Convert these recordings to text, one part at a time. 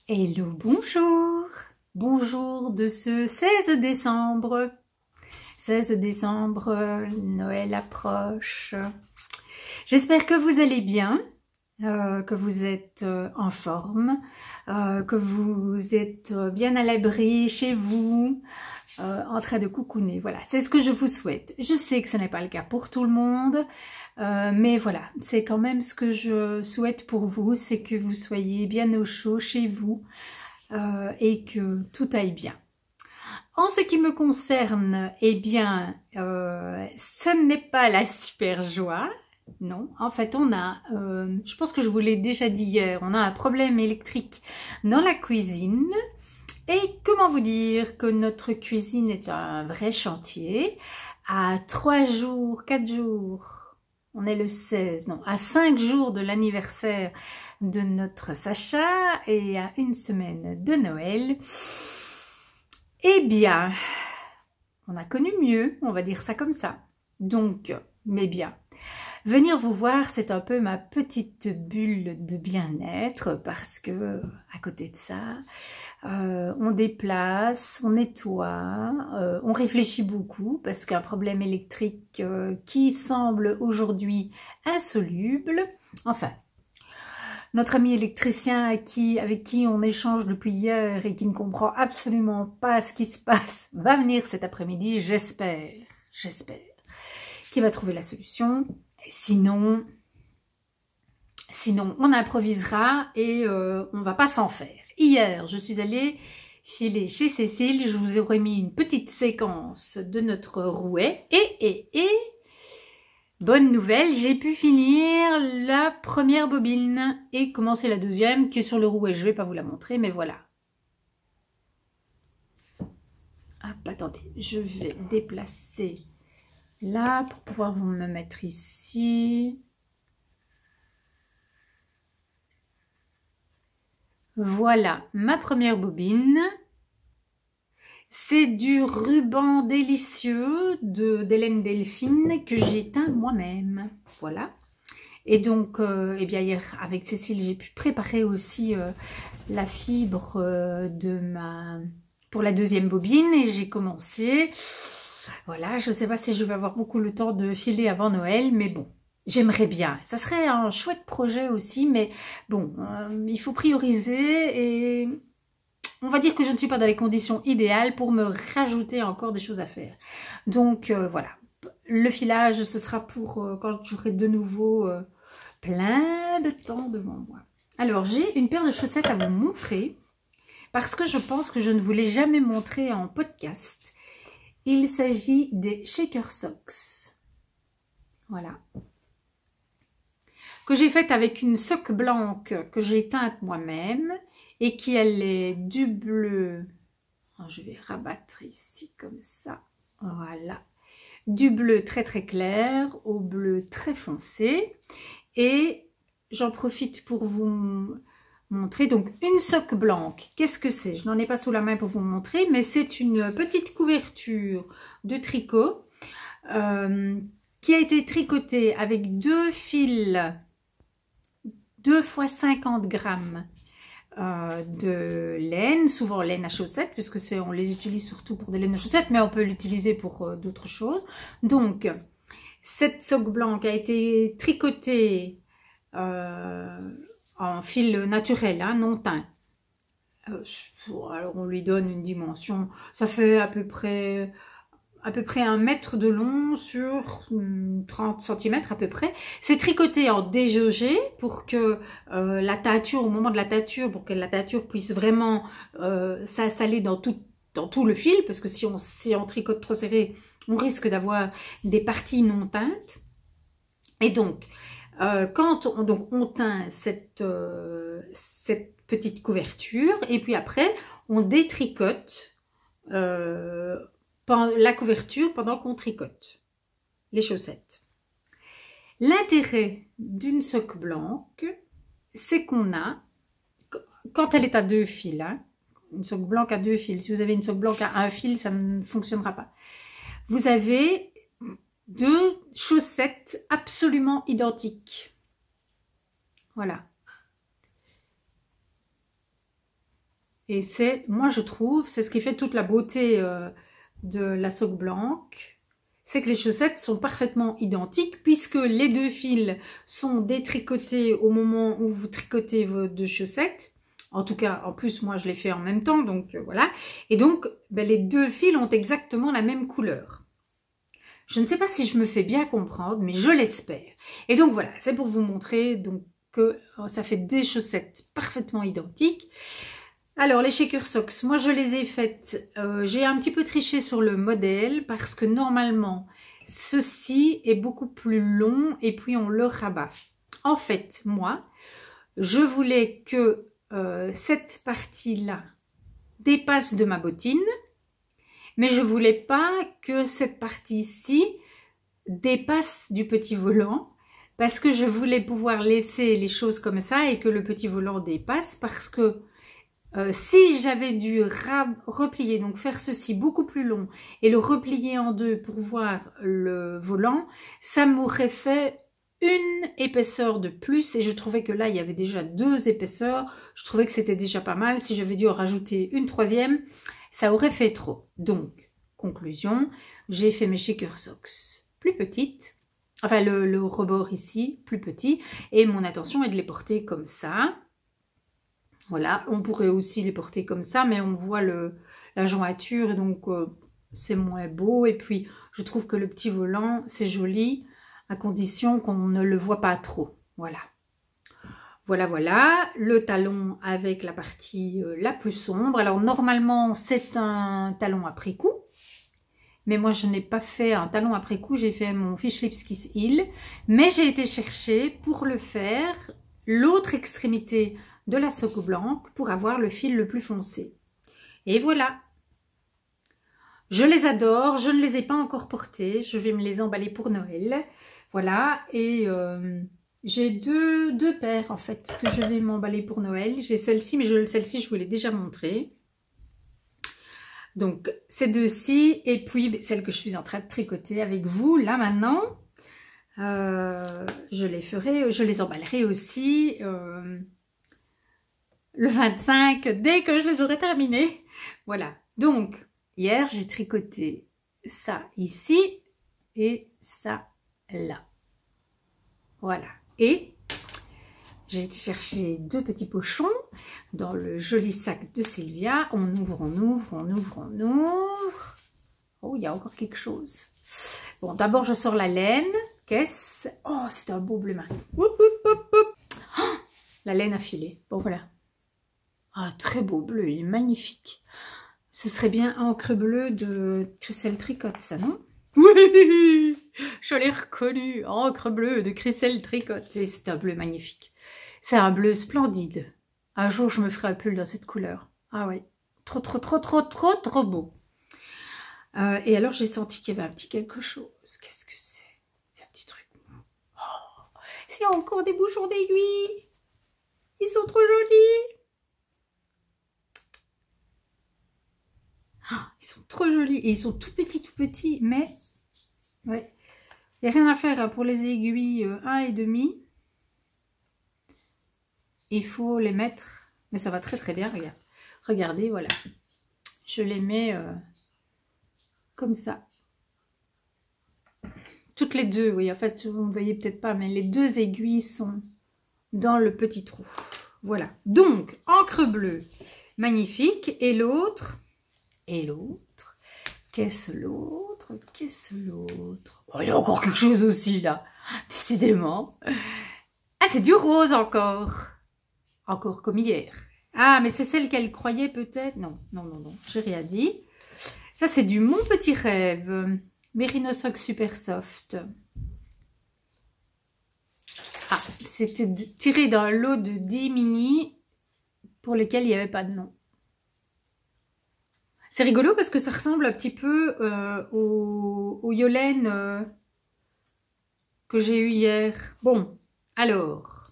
Hello, bonjour! Bonjour de ce 16 décembre. 16 décembre, Noël approche. J'espère que vous allez bien, que vous êtes en forme, que vous êtes bien à l'abri chez vous, en train de coucouner. Voilà, c'est ce que je vous souhaite. Je sais que ce n'est pas le cas pour tout le monde, mais voilà, c'est quand même ce que je souhaite pour vous, c'est que vous soyez bien au chaud chez vous et que tout aille bien. En ce qui me concerne, eh bien, ce n'est pas la super joie. Non, en fait, on a, je pense que je vous l'ai déjà dit hier, on a un problème électrique dans la cuisine. Et comment vous dire que notre cuisine est un vrai chantier. À 3 jours, 4 jours, on est le 16, non, à 5 jours de l'anniversaire de notre Sacha et à 1 semaine de Noël, eh bien, on a connu mieux, on va dire ça comme ça. Donc, mais bien, venir vous voir, c'est un peu ma petite bulle de bien-être parce que, à côté de ça, on déplace, on nettoie, on réfléchit beaucoup parce qu'un problème électrique qui semble aujourd'hui insoluble, enfin, notre ami électricien avec qui on échange depuis hier et qui ne comprend absolument pas ce qui se passe va venir cet après-midi, j'espère, qu'il va trouver la solution. Sinon, on improvisera et on ne va pas s'en faire. Hier, je suis allée filer chez Cécile, je vous ai remis une petite séquence de notre rouet et bonne nouvelle, j'ai pu finir la première bobine et commencer la deuxième qui est sur le rouet. Je ne vais pas vous la montrer, mais voilà. Hop, attendez, je vais déplacer là pour pouvoir vous me mettre ici. Voilà ma première bobine. C'est du ruban délicieux d'Hélène Delphine que j'ai teint moi-même. Voilà. Et donc, eh bien hier, avec Cécile, j'ai pu préparer aussi la fibre pour la deuxième bobine et j'ai commencé. Voilà, je ne sais pas si je vais avoir beaucoup le temps de filer avant Noël, mais bon. J'aimerais bien. Ça serait un chouette projet aussi, mais bon, il faut prioriser et on va dire que je ne suis pas dans les conditions idéales pour me rajouter encore des choses à faire. Donc voilà, le filage, ce sera pour quand j'aurai de nouveau plein de temps devant moi. Alors, j'ai une paire de chaussettes à vous montrer parce que je pense que je ne vous l'ai jamais montré en podcast. Il s'agit des Shaker Socks. Voilà. Que j'ai faite avec une soque blanche que j'ai teinte moi-même et qui elle est du bleu. Alors, je vais rabattre ici comme ça. Voilà. Du bleu très très clair au bleu très foncé. Et j'en profite pour vous montrer. Donc une soque blanche. Qu'est-ce que c'est? Je n'en ai pas sous la main pour vous montrer, mais c'est une petite couverture de tricot qui a été tricotée avec 2 fils 2 x 50 grammes de laine, souvent laine à chaussettes, puisque on les utilise surtout pour des laines à chaussettes, mais on peut l'utiliser pour d'autres choses. Donc, cette soque blanche a été tricotée en fil naturel, hein, non teint. Alors, on lui donne une dimension, ça fait à peu près 1 mètre de long sur 30 cm à peu près. C'est tricoté en déjaugé pour que la teinture, au moment de la teinture, pour que la teinture puisse vraiment s'installer dans tout le fil, parce que si on tricote trop serré, on risque d'avoir des parties non teintes. Et donc, quand on teint cette petite couverture, et puis après, on détricote la couverture pendant qu'on tricote les chaussettes. L'intérêt d'une soque blanche, c'est qu'on a, quand elle est à 2 fils, hein, une soque blanche à 2 fils, si vous avez une soque blanche à 1 fil, ça ne fonctionnera pas. Vous avez 2 chaussettes absolument identiques. Voilà. Et c'est, moi je trouve, c'est ce qui fait toute la beauté de la Sock Blanc. C'est que les chaussettes sont parfaitement identiques puisque les deux fils sont détricotés au moment où vous tricotez vos deux chaussettes. En tout cas, en plus, moi, je les fais en même temps, donc voilà. Et donc, ben, les deux fils ont exactement la même couleur. Je ne sais pas si je me fais bien comprendre, mais je l'espère. Et donc, voilà, c'est pour vous montrer donc, que ça fait des chaussettes parfaitement identiques. Alors, les Shaker Socks, moi, je les ai faites. J'ai un petit peu triché sur le modèle parce que normalement, ceci est beaucoup plus long et puis on le rabat. En fait, moi, je voulais que cette partie-là dépasse de ma bottine, mais je voulais pas que cette partie-ci dépasse du petit volant parce que je voulais pouvoir laisser les choses comme ça et que le petit volant dépasse parce que si j'avais dû replier, donc faire ceci beaucoup plus long et le replier en deux pour voir le volant, ça m'aurait fait une épaisseur de plus et je trouvais que là il y avait déjà 2 épaisseurs, je trouvais que c'était déjà pas mal. Si j'avais dû en rajouter une 3e, ça aurait fait trop. Donc, conclusion, j'ai fait mes Shaker Socks plus petites, enfin le rebord ici plus petit, et mon intention est de les porter comme ça. Voilà, on pourrait aussi les porter comme ça, mais on voit la jointure et donc c'est moins beau. Et puis, je trouve que le petit volant, c'est joli, à condition qu'on ne le voit pas trop. Voilà. Voilà, voilà. Le talon avec la partie la plus sombre. Alors, normalement, c'est un talon après coup. Mais moi, je n'ai pas fait un talon après coup. J'ai fait mon Fish Lips Kiss Heel. Mais j'ai été chercher pour le faire l'autre extrémité de la Sock Blanc pour avoir le fil le plus foncé. Et voilà. Je les adore. Je ne les ai pas encore portés. Je vais me les emballer pour Noël. Voilà. Et j'ai deux paires en fait que je vais m'emballer pour Noël. J'ai celle-ci, mais celle-ci, je vous l'ai déjà montrée. Donc, ces deux-ci. Et puis, celle que je suis en train de tricoter avec vous, là, maintenant. Je les emballerai aussi le 25, dès que je les aurai terminés. Voilà. Donc, hier, j'ai tricoté ça ici et ça là. Voilà. Et j'ai été chercher 2 petits pochons dans le joli sac de Sylvia. On ouvre, on ouvre, on ouvre, on ouvre. Oh, il y a encore quelque chose. Bon, d'abord, je sors la laine. Qu'est-ce? Oh, c'est un beau bleu marine. Oh, la laine à filer. Bon, voilà. Ah, très beau bleu, il est magnifique. Ce serait bien encre bleue de Crystal Tricot, ça, non? Oui, je l'ai reconnu, encre bleue de Crystal Tricot. Et c'est un bleu magnifique. C'est un bleu splendide. Un jour, je me ferai un pull dans cette couleur. Ah ouais, trop, trop, trop, trop, trop, trop beau. Et alors, j'ai senti qu'il y avait un petit quelque chose. Qu'est-ce que c'est? C'est un petit truc. Oh, c'est encore des bouchons d'aiguille. Ils sont trop jolis. Ils sont trop jolis et ils sont tout petits, mais ouais, il n'y a rien à faire hein, pour les aiguilles 1,5. Il faut les mettre, mais ça va très très bien, regarde. Regardez, voilà. Je les mets comme ça. Toutes les deux, oui, en fait, vous ne voyez peut-être pas, mais les 2 aiguilles sont dans le petit trou. Voilà. Donc, encre bleue, magnifique. Et l'autre... Et l'autre, qu'est-ce l'autre? Qu'est-ce l'autre? Oh, il y a encore quelque chose aussi là, décidément. Ah, c'est du rose encore. Encore comme hier. Ah, mais c'est celle qu'elle croyait peut-être. Non, non, non, non, j'ai rien dit. Ça, c'est du Mon Petit Rêve. Merino Sock Super Soft. Ah, c'était tiré d'un lot de 10 mini pour lesquels il n'y avait pas de nom. C'est rigolo parce que ça ressemble un petit peu au Yolène que j'ai eu hier. Bon, alors,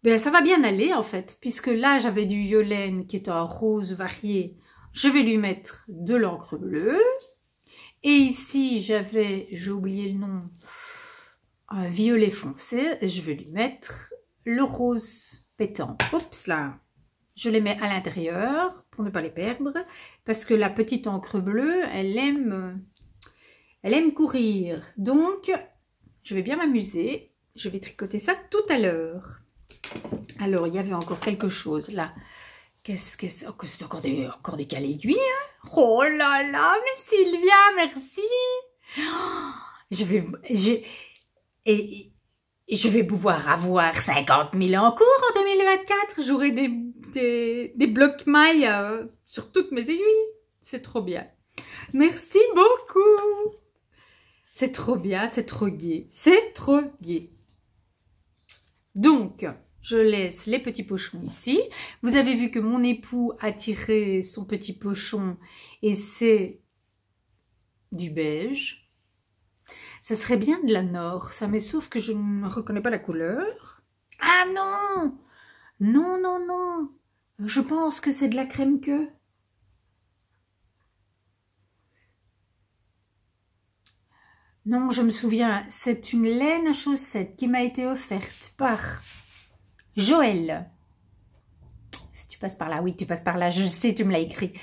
ben, ça va bien aller en fait, puisque là j'avais du Yolène qui est un rose varié. Je vais lui mettre de l'encre bleue. Et ici j'avais, j'ai oublié le nom, un violet foncé. Je vais lui mettre le rose pétant. Oups là, je les mets à l'intérieur pour ne pas les perdre. Parce que la petite encre bleue, elle aime courir. Donc, je vais bien m'amuser. Je vais tricoter ça tout à l'heure. Alors, il y avait encore quelque chose là. Qu'est-ce que c'est? Oh, c'est encore des cales aiguilles, hein? Oh là là, mais Sylvia, merci. Oh, je vais pouvoir avoir 50 000 en cours en 2024. J'aurai des blocs mailles sur toutes mes aiguilles. C'est trop bien. Merci beaucoup. C'est trop bien, c'est trop gai. C'est trop gai. Donc, je laisse les petits pochons ici. Vous avez vu que mon époux a tiré son petit pochon et c'est du beige. Ça serait bien de la Nord, ça, mais sauf que je ne reconnais pas la couleur. Ah non! Non, non, non! Je pense que c'est de la crème queue. Non, je me souviens, c'est une laine à chaussettes qui m'a été offerte par Joël. Si tu passes par là, oui, tu passes par là, je sais, tu me l'as écrit.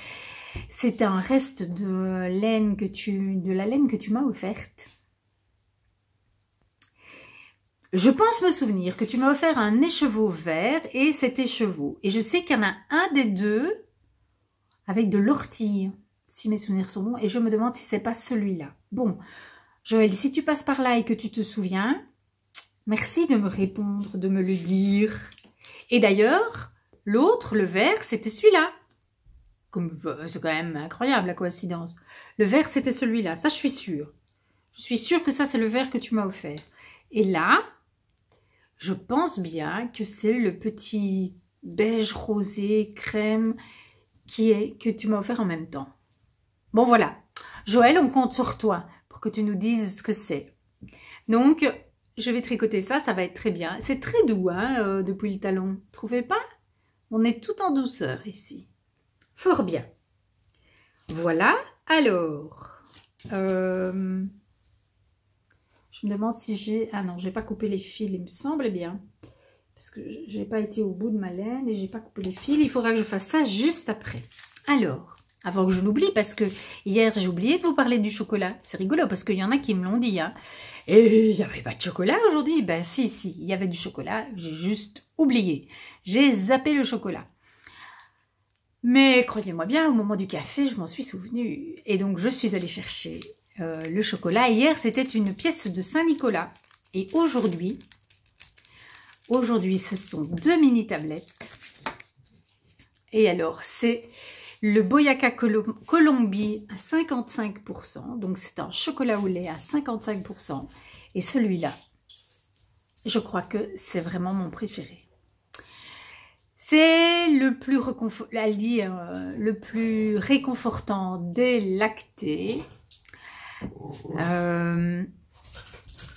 C'est un reste de la laine que tu m'as offerte. Je pense me souvenir que tu m'as offert un écheveau vert et cet écheveau. Et je sais qu'il y en a un des deux avec de l'ortie, si mes souvenirs sont bons. Et je me demande si c'est pas celui-là. Bon, Joël, si tu passes par là et que tu te souviens, merci de me répondre, de me le dire. Et d'ailleurs, l'autre, le vert, c'était celui-là. C'est quand même incroyable la coïncidence. Le vert, c'était celui-là, ça je suis sûre. Je suis sûre que ça c'est le vert que tu m'as offert. Et là, je pense bien que c'est le petit beige rosé crème que tu m'as offert en même temps. Bon voilà, Joël, on compte sur toi pour que tu nous dises ce que c'est. Donc, je vais tricoter ça, ça va être très bien. C'est très doux hein, depuis le talon, trouvez pas? On est tout en douceur ici. Fort bien. Voilà, alors, je me demande si j'ai... Ah non, j'ai pas coupé les fils, il me semble bien. Parce que j'ai pas été au bout de ma laine et j'ai pas coupé les fils. Il faudra que je fasse ça juste après. Alors, avant que je l'oublie, parce que hier j'ai oublié de vous parler du chocolat. C'est rigolo parce qu'il y en a qui me l'ont dit. Hein. Et il n'y avait pas de chocolat aujourd'hui. Ben si, il y avait du chocolat. J'ai juste oublié. J'ai zappé le chocolat. Mais croyez-moi bien, au moment du café, je m'en suis souvenue. Et donc, je suis allée chercher le chocolat. Hier, c'était une pièce de Saint-Nicolas. Et aujourd'hui, ce sont 2 mini-tablettes. Et alors, c'est le Boyaca Colombie à 55%. Donc, c'est un chocolat au lait à 55%. Et celui-là, je crois que c'est vraiment mon préféré. C'est le plus le plus réconfortant des lactés.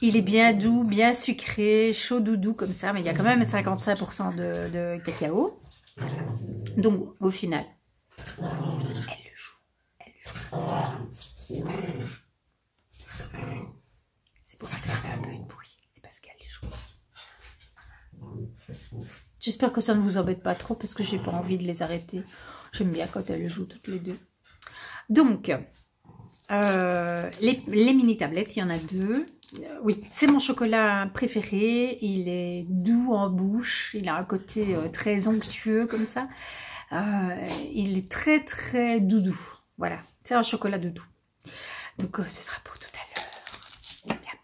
Il est bien doux, bien sucré, chaud doudou comme ça, mais il y a quand même 55% de cacao. Donc au final, elle le joue. C'est pour ça que ça fait un peu de bruit, c'est parce qu'elle les joue. J'espère que ça ne vous embête pas trop parce que j'ai pas envie de les arrêter. J'aime bien quand elles jouent toutes les deux. Donc, les mini tablettes, il y en a 2. Oui, c'est mon chocolat préféré. Il est doux en bouche. Il a un côté très onctueux comme ça. Il est très très doudou. Voilà, c'est un chocolat doudou. Donc, ce sera pour tout à l'heure. Miam, miam,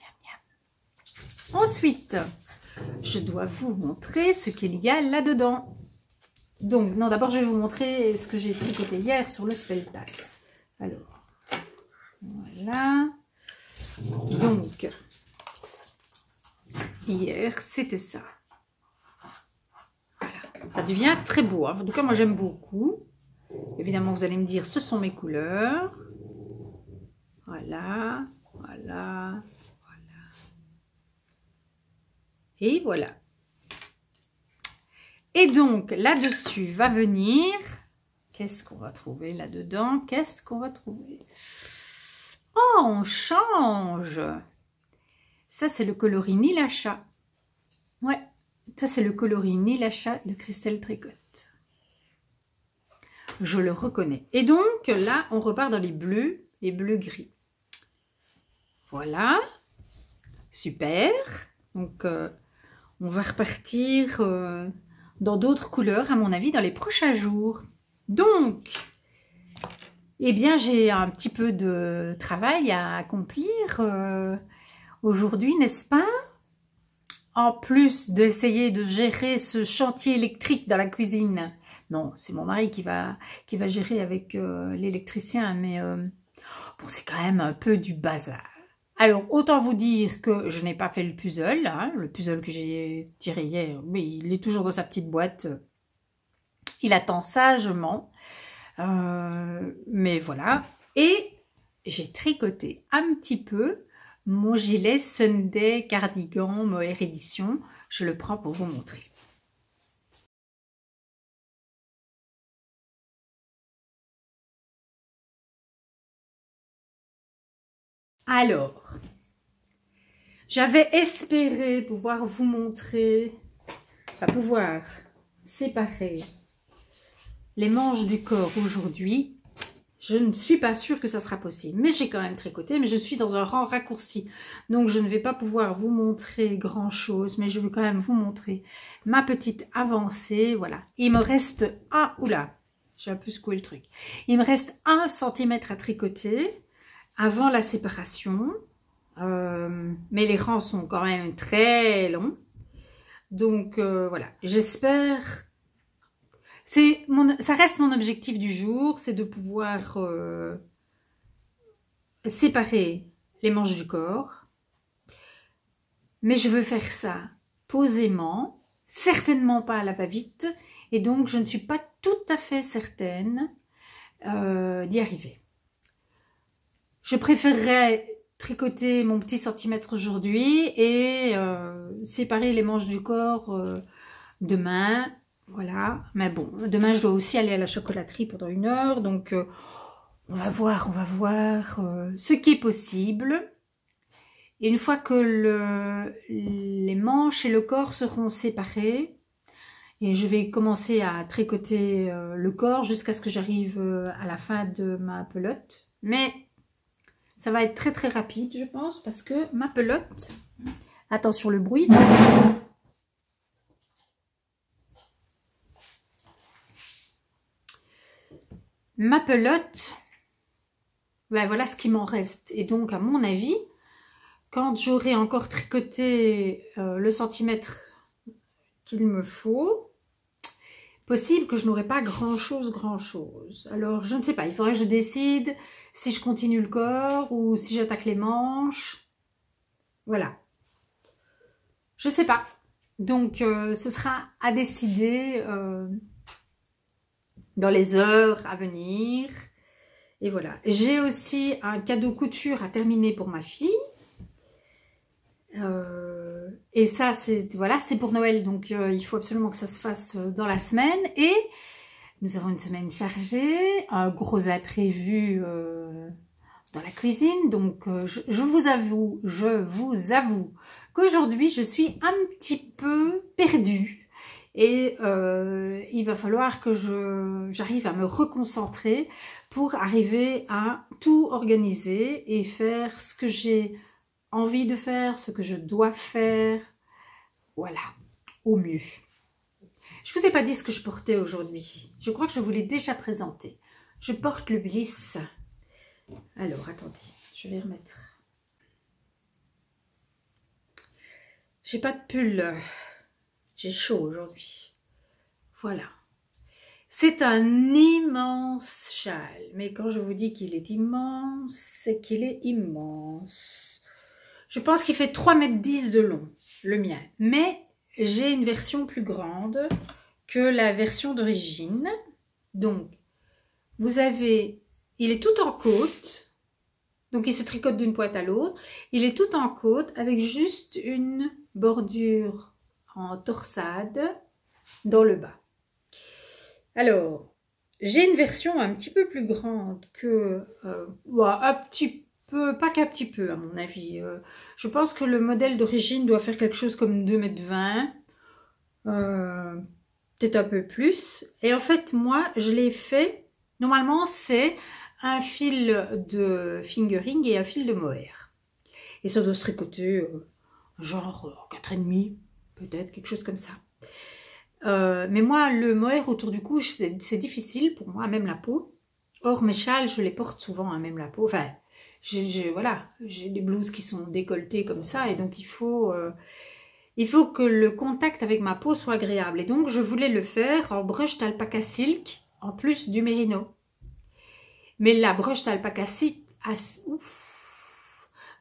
miam. Ensuite, je dois vous montrer ce qu'il y a là-dedans. Donc, non, d'abord, je vais vous montrer ce que j'ai tricoté hier sur le Speltas. Alors, voilà. Donc, hier, c'était ça. Voilà. Ça devient très beau. Hein. En tout cas, moi, j'aime beaucoup. Évidemment, vous allez me dire, ce sont mes couleurs. Voilà, voilà. Et voilà. Et donc, là-dessus va venir... Qu'est-ce qu'on va trouver là-dedans? Qu'est-ce qu'on va trouver? Oh, on change! Ça, c'est le coloris Nilacha. Ouais, ça, c'est le coloris Nilacha de Christelle Tricotte. je le reconnais. Et donc là, on repart dans les bleus gris. Voilà, super. Donc on va repartir dans d'autres couleurs, à mon avis, dans les prochains jours. Donc, eh bien, j'ai un petit peu de travail à accomplir aujourd'hui, n'est-ce pas? En plus d'essayer de gérer ce chantier électrique dans la cuisine. Non, c'est mon mari qui va gérer avec l'électricien, mais bon, c'est quand même un peu du bazar. Alors, autant vous dire que je n'ai pas fait le puzzle, hein, le puzzle que j'ai tiré hier, mais il est toujours dans sa petite boîte. Il attend sagement. Mais voilà. Et j'ai tricoté un petit peu mon gilet Sunday cardigan Mohair édition. Je le prends pour vous montrer. Alors, j'avais espéré pouvoir vous montrer, enfin pouvoir séparer les manches du corps aujourd'hui. Je ne suis pas sûre que ça sera possible, mais j'ai quand même tricoté, mais je suis dans un rang raccourci. Donc je ne vais pas pouvoir vous montrer grand chose, mais je veux quand même vous montrer ma petite avancée. Voilà, il me reste un, oula, j'ai un peu secoué le truc. Il me reste 1 cm à tricoter avant la séparation, mais les rangs sont quand même très longs. Donc voilà, j'espère... ça reste mon objectif du jour, c'est de pouvoir séparer les manches du corps. Mais je veux faire ça posément, certainement pas à la va-vite, et donc je ne suis pas tout à fait certaine d'y arriver. Je préférerais tricoter mon petit centimètre aujourd'hui et séparer les manches du corps demain. Voilà, mais bon, demain je dois aussi aller à la chocolaterie pendant 1 heure, donc on va voir ce qui est possible. Et une fois que les manches et le corps seront séparés, et je vais commencer à tricoter le corps jusqu'à ce que j'arrive à la fin de ma pelote. Mais ça va être très très rapide, je pense, parce que ma pelote, attention le bruit, ma pelote, ben voilà ce qui m'en reste. Et donc, à mon avis, quand j'aurai encore tricoté le centimètre qu'il me faut, possible que je n'aurai pas grand chose. Alors, je ne sais pas, il faudrait que je décide si je continue le corps ou si j'attaque les manches. Voilà. Je sais pas. Donc, ce sera à décider dans les heures à venir. Et voilà. J'ai aussi un cadeau couture à terminer pour ma fille. Et ça, c'est voilà, c'est pour Noël. Donc, il faut absolument que ça se fasse dans la semaine. Et nous avons une semaine chargée, un gros imprévu dans la cuisine. Donc, je vous avoue qu'aujourd'hui, je suis un petit peu perdue. Et il va falloir que j'arrive à me reconcentrer pour arriver à tout organiser et faire ce que j'ai envie de faire, ce que je dois faire. Voilà, au mieux. Je ne vous ai pas dit ce que je portais aujourd'hui. Je crois que je vous l'ai déjà présenté. Je porte le Bliss. Alors, attendez, je vais remettre. J'ai pas de pull. J'ai chaud aujourd'hui. Voilà. C'est un immense châle. Mais quand je vous dis qu'il est immense, c'est qu'il est immense. Je pense qu'il fait 3,10 m de long, le mien. Mais j'ai une version plus grande que la version d'origine. Donc, vous avez... Il est tout en côte. Donc, il se tricote d'une pointe à l'autre. Il est tout en côte avec juste une bordure en torsade dans le bas. Alors, j'ai une version un petit peu plus grande que... un petit peu, pas qu'un petit peu à mon avis. Je pense que le modèle d'origine doit faire quelque chose comme 2,20 m. Peut-être un peu plus. Et en fait, moi, je l'ai fait Normalement, c'est un fil de fingering et un fil de mohair. Et ça doit se tricoter genre 4,5, peut-être, quelque chose comme ça. Mais moi, le mohair autour du cou, c'est difficile pour moi, même la peau. Or, mes châles, je les porte souvent à même la peau. Enfin, voilà, j'ai des blouses qui sont décolletées comme ça, et donc il faut que le contact avec ma peau soit agréable. Et donc, je voulais le faire en brushed alpaca silk, en plus du mérino. Mais la brushed alpaca silk,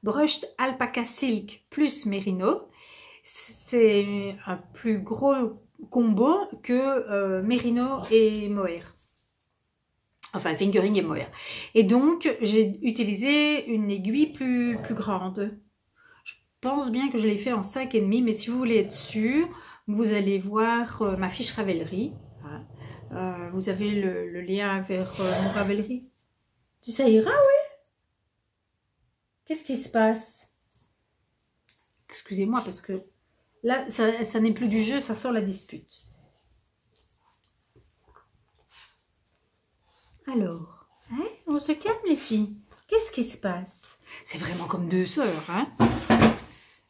brushed alpaca silk plus mérino, c'est un plus gros combo que mérino et mohair. Enfin, fingering et mohair. Et donc, j'ai utilisé une aiguille plus grande. Je pense bien que je l'ai fait en 5,5, mais si vous voulez être sûr, vous allez voir ma fiche Ravelry. Vous avez le lien vers mon Ravelry. Ça ira, oui? Qu'est-ce qui se passe? Excusez-moi, parce que là, ça n'est plus du jeu, ça sent la dispute. Alors, hein, on se calme les filles. Qu'est-ce qui se passe? C'est vraiment comme deux sœurs, hein?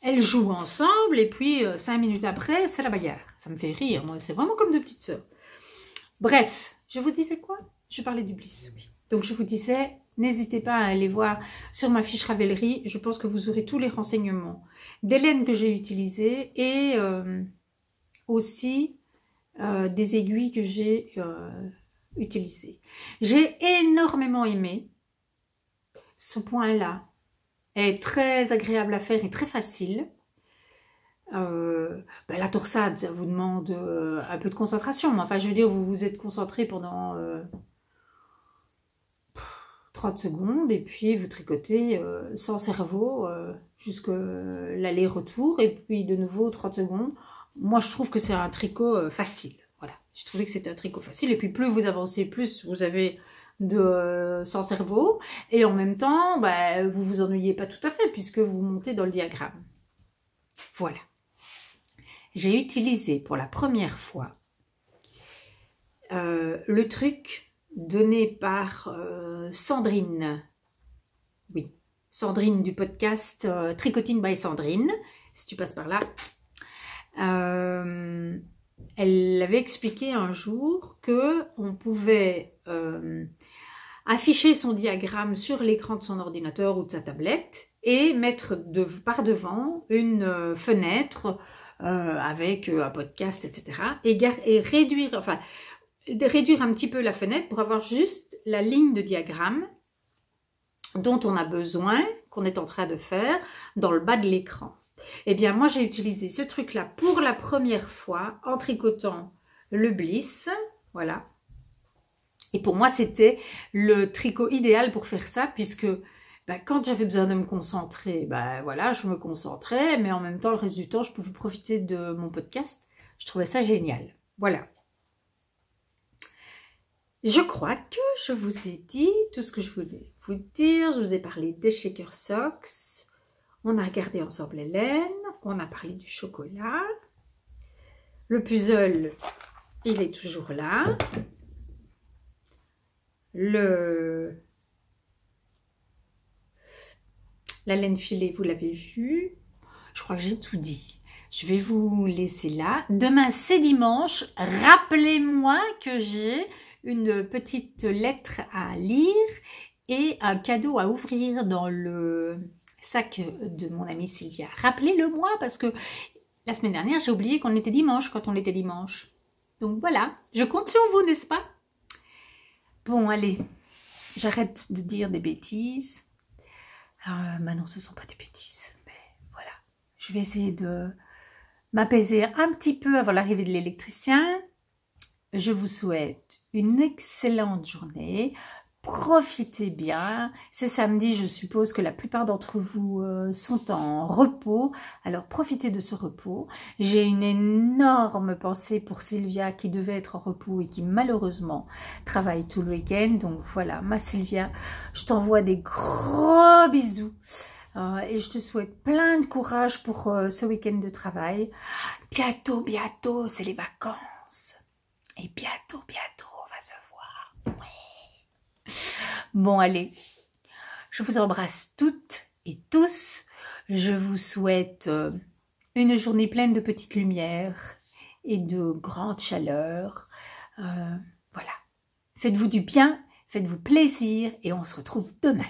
Elles jouent ensemble et puis 5 minutes après, c'est la bagarre. Ça me fait rire, moi. C'est vraiment comme deux petites sœurs. Bref, je vous disais quoi? Je parlais du Bliss, oui. Donc, je vous disais, n'hésitez pas à aller voir sur ma fiche Ravelry. Je pense que vous aurez tous les renseignements des laines que j'ai utilisées et aussi des aiguilles que j'ai utilisées. J'ai énormément aimé ce point-là. Est très agréable à faire et très facile. La torsade, ça vous demande un peu de concentration. Mais enfin, je veux dire, vous vous êtes concentré pendant 30 secondes et puis vous tricotez sans cerveau jusqu'à l'aller-retour et puis de nouveau 30 secondes. Moi, je trouve que c'est un tricot facile. Voilà, j'ai trouvé que c'était un tricot facile. Et puis, plus vous avancez, plus vous avez sans cerveau. Et en même temps, vous vous ennuyez pas tout à fait puisque vous montez dans le diagramme. Voilà. J'ai utilisé pour la première fois le truc donné par Sandrine. Oui, Sandrine du podcast Tricoting by Sandrine. Si tu passes par là. Elle avait expliqué un jour que on pouvait afficher son diagramme sur l'écran de son ordinateur ou de sa tablette et mettre par devant une fenêtre avec un podcast, etc. Et réduire un petit peu la fenêtre pour avoir juste la ligne de diagramme dont on a besoin, qu'on est en train de faire, dans le bas de l'écran. Eh bien, moi, j'ai utilisé ce truc-là pour la première fois en tricotant le Bliss. Voilà. Et pour moi, c'était le tricot idéal pour faire ça, puisque quand j'avais besoin de me concentrer, voilà, je me concentrais, mais en même temps, le reste du temps, je pouvais profiter de mon podcast. Je trouvais ça génial. Voilà. Je crois que je vous ai dit tout ce que je voulais vous dire. Je vous ai parlé des Shaker Socks. On a regardé ensemble les laines. On a parlé du chocolat. Le puzzle, il est toujours là. La laine filée, vous l'avez vu. Je crois que j'ai tout dit. Je vais vous laisser là. Demain, c'est dimanche. Rappelez-moi que j'ai une petite lettre à lire et un cadeau à ouvrir dans le sac de mon amie Sylvia. Rappelez-le-moi parce que la semaine dernière, j'ai oublié qu'on était dimanche quand on était dimanche. Donc voilà, je compte sur vous, n'est-ce pas? Bon, allez, j'arrête de dire des bêtises. Maintenant, ce ne sont pas des bêtises, mais voilà. Je vais essayer de m'apaiser un petit peu avant l'arrivée de l'électricien. Je vous souhaite une excellente journée. Profitez bien. C'est samedi, je suppose que la plupart d'entre vous sont en repos. Alors profitez de ce repos. J'ai une énorme pensée pour Sylvia qui devait être en repos et qui malheureusement travaille tout le week-end. Donc voilà, ma Sylvia, je t'envoie des gros bisous. Et je te souhaite plein de courage pour ce week-end de travail. Bientôt, c'est les vacances. Et bientôt, on va se voir. Ouais. Bon, allez, je vous embrasse toutes et tous. Je vous souhaite une journée pleine de petites lumières et de grande chaleur. Voilà. Faites-vous du bien, faites-vous plaisir et on se retrouve demain.